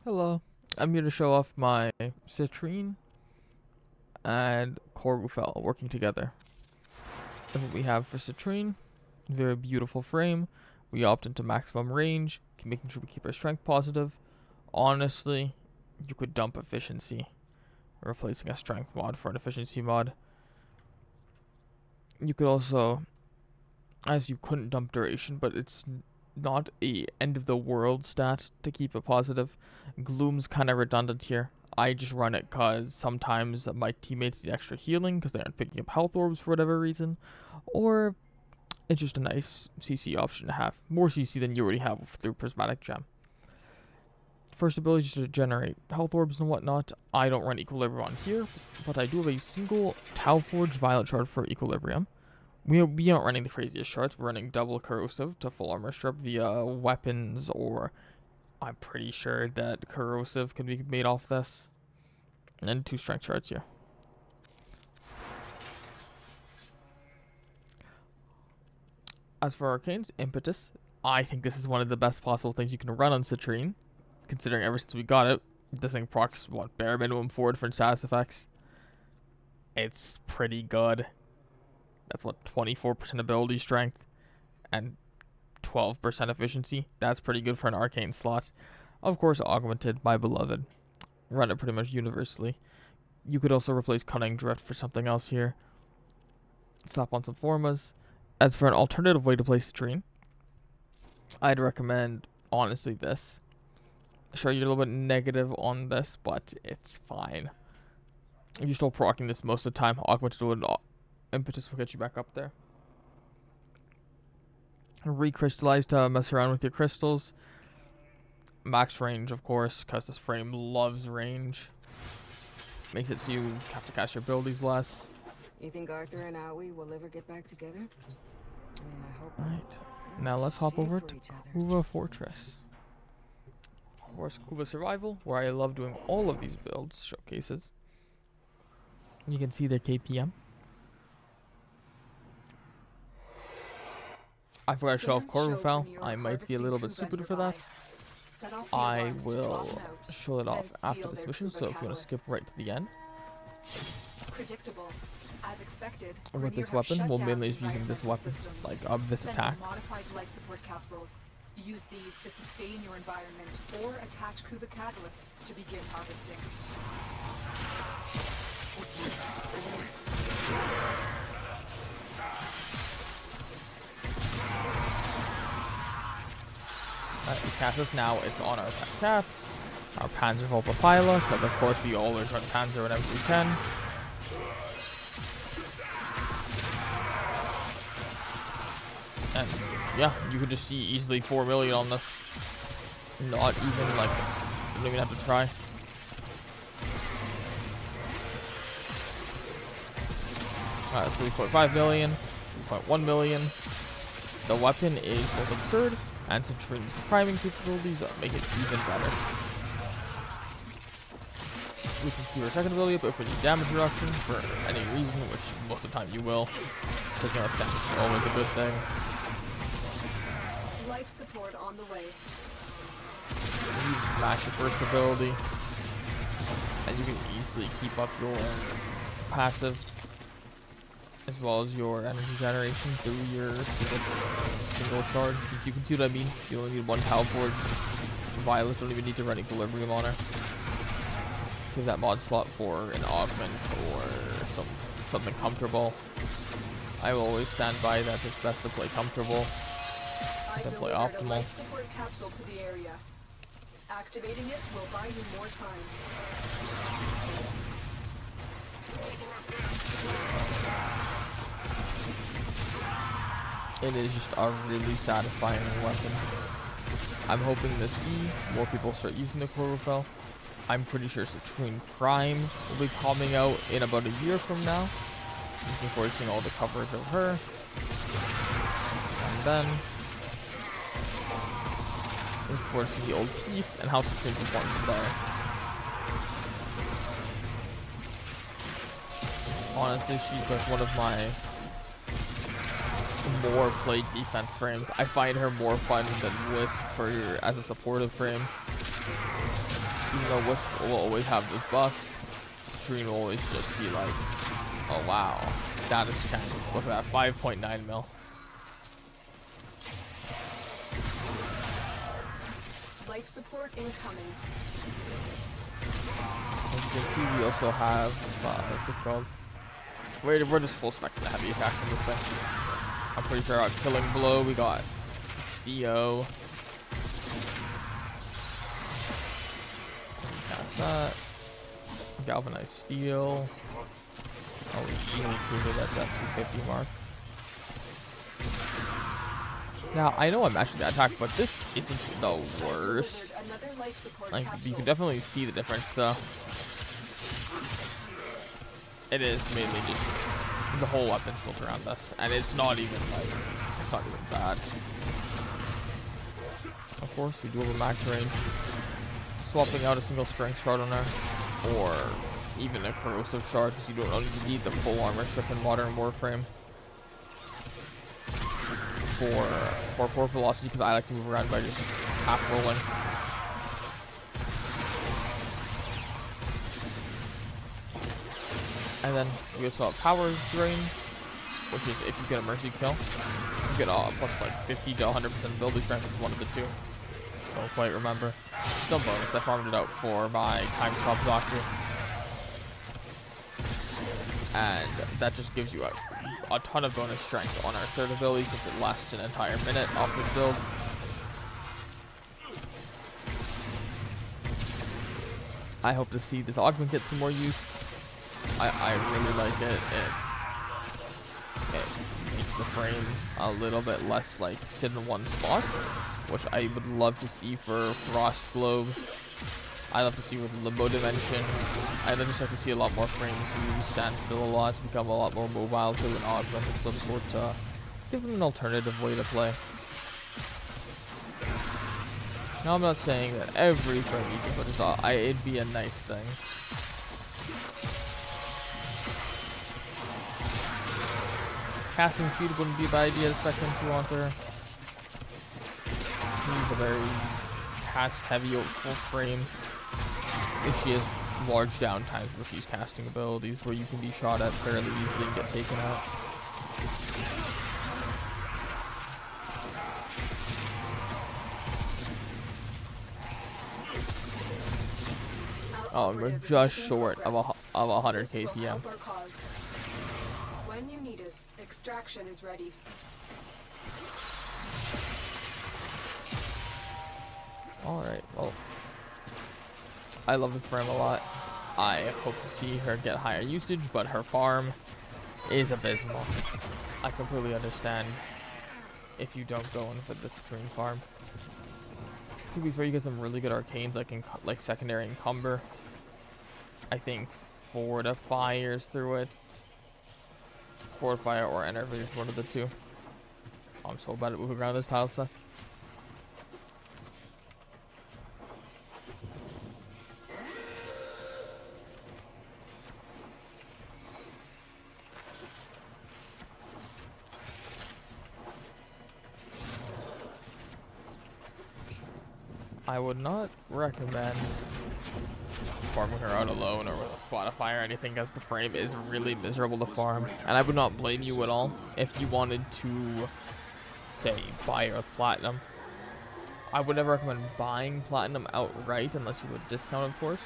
Hello, I'm here to show off my Citrine and Corgufel working together. And what we have for Citrine, very beautiful frame. We opt into maximum range, making sure we keep our strength positive. Honestly, you could dump efficiency, replacing a strength mod for an efficiency mod. You could also, as you couldn't dump duration, but it's not a end of the world stat to keep it positive. Gloom's kind of redundant here. I just run it because sometimes my teammates need extra healing because they aren't picking up health orbs for whatever reason, or it's just a nice CC option to have. More CC than you already have through Prismatic Gem. First ability is to generate health orbs and whatnot. I don't run Equilibrium on here, but I do have a single Tau Forge Violet shard for Equilibrium. We aren't running the craziest shards. We're running double corrosive to full armor strip via weapons, or I'm pretty sure that corrosive can be made off this. And 2 strength shards here. As for arcanes, impetus. I think this is one of the best possible things you can run on Citrine, considering ever since we got it, this thing procs bare minimum 4 different status effects. It's pretty good. That's 24% ability strength and 12% efficiency. That's pretty good for an arcane slot. Of course, augmented, my beloved. Run it pretty much universally. You could also replace Cunning Drift for something else here. Slap on some Formas. As for an alternative way to play Citrine, I'd recommend, honestly, this. Sure, you're a little bit negative on this, but it's fine. If you're still proccing this most of the time, augmented would impetus will get you back up there. Recrystallize to mess around with your crystals. Max range, of course, because this frame loves range. Makes it so you have to cast your abilities less. You think Arthur and Aoi will ever get back together? I mean, I hope. Right. Now let's hop over to Kuva Fortress. Of course, Kuva Survival, where I love doing all of these builds, showcases. You can see their KPM. I forgot to show off Corvufel. I might be a little bit stupid for that. I will show it off after this mission, so if you want to skip right to the end. Predictable. As expected, With this weapon, we'll mainly be using this weapon, like this attack. Modified life support capsules. Use these to sustain your environment or attach Kuva catalysts to begin harvesting. We cast this now, it's on our cat. Our Panzervolpa Pila, because of course we always run Panzer whenever we can. And yeah, you could just see easily 4 million on this. Not even like, you don't even have to try. Alright, 3.5 million, 3.1 million. The weapon is both absurd, and Citrine's priming capabilities make it even better. We can keep our second ability up if we need damage reduction for any reason, which most of the time you will. Taking less damage is always a good thing. Life support on the way. You just smash your first ability, and you can easily keep up your passive as well as your energy generation through your single shard. You can see what I mean. You only need 1 Tau Forge. Violet don't even need to run Equilibrium on her. Save that mod slot for an augment or something comfortable. I will always stand by that. It's best to play comfortable than play optimal. Life support capsule to the area. Activating it will buy you more time. It is just a really satisfying weapon. I'm hoping to see more people start using the Corvufel. I'm pretty sure Citrine Prime will be coming out in about a year from now. Looking forward to seeing all the coverage of her. And then looking forward to seeing the old piece and how Citrine performs there. Honestly, she's like one of my more played defense frames. I find her more fun than Wisp as a supportive frame. Even though Wisp will always have those buffs, Citrine will always just be like, oh wow, status change. Look at that, 5.9 mil. Life support incoming. As you can see, we also have, what's it called? We're just full spec the heavy attacks on this thing. I'm pretty sure our Killing Blow, we got CO. Cast that. Galvanized Steel. Oh, we easily cleared at that 250 mark. Now, I know I'm actually the attack, but this isn't the worst. Like, you can definitely see the difference, though. It is mainly just the whole weapon's built around this, and it's not even bad. Of course, we do have a max range. Swapping out a single strength shard on her, or even a corrosive shard, because you don't only need the full armor strip in Modern Warframe. For core velocity, because I like to move around by just half rolling. And then we also have power drain, which is if you get a mercy kill, you get plus like 50 to 100% ability strength. It's one of the two. Don't quite remember. Still bonus. I farmed it out for my time stop doctor, and that just gives you a ton of bonus strength on our third ability since it lasts an entire minute off this build. I hope to see this augment get some more use. I really like it. It makes the frame a little bit less like sit in one spot, which I would love to see for Frost Globe. I love to see with Limbo Dimension. I'd just like to see a lot more frames move, stand still a lot, become a lot more mobile to an augment of some sort to give them an alternative way to play. Now I'm not saying that every frame you can put is all, it'd be a nice thing. Casting speed wouldn't be a bad idea to spec into onto her. She's a very cast heavy full frame. If she has large downtimes where she's casting abilities where you can be shot at fairly easily and get taken out. Oh, we're just short of 100 KPM. When you need it, extraction is ready. Alright, well, I love this frame a lot. I hope to see her get higher usage, but her farm is abysmal. I completely understand if you don't go in for the Citrine farm. To be fair, you get some really good arcanes like secondary encumber. I think fortifiers through it. Fortifier or energy is one of the two. I'm so bad at moving around this tile set. I would not recommend farming her out alone or with a Spotify or anything, because the frame is really miserable to farm. And I would not blame you at all if you wanted to, say, buy her with platinum. I would never recommend buying platinum outright unless you would discount, of course.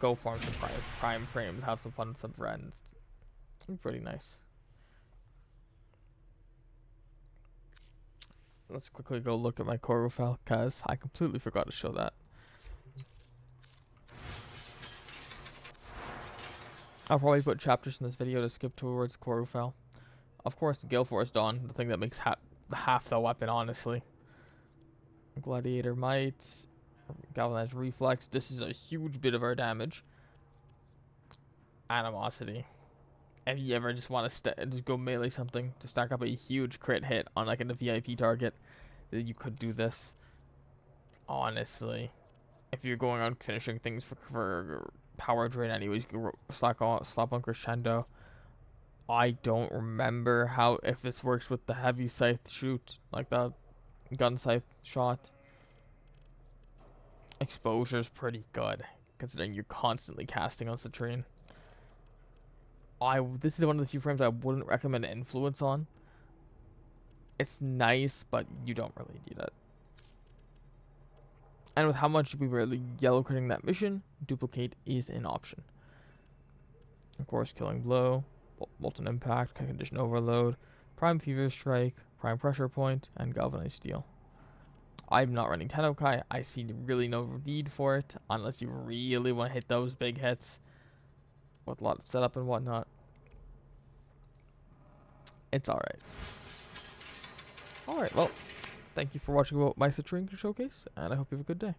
Go farm some prime frames, have some fun with some friends. It's pretty nice. Let's quickly go look at my core profile, because I completely forgot to show that. I'll probably put chapters in this video to skip towards core profile. Of course, the Gale Force Dawn, the thing that makes half the weapon, honestly. Gladiator Might, Galvanized Reflex. This is a huge bit of our damage. Animosity. If you ever just want to just go melee something to stack up a huge crit hit on like a VIP target, then you could do this. Honestly, if you're going on finishing things for power drain anyways, you can slap on Crescendo. I don't remember if this works with the heavy scythe shoot, like the gun scythe shot. Exposure's pretty good, considering you're constantly casting on Citrine. This is one of the few frames I wouldn't recommend influence on. It's nice, but you don't really need it. And with how much we were yellow critting that mission, duplicate is an option. Of course, killing blow, molten impact, condition overload, prime fever strike, prime pressure point, and galvanized steel. I'm not running Tennokai. I see really no need for it unless you really want to hit those big hits with a lot of setup and whatnot. It's alright. Alright, well, thank you for watching my Citrine showcase, and I hope you have a good day.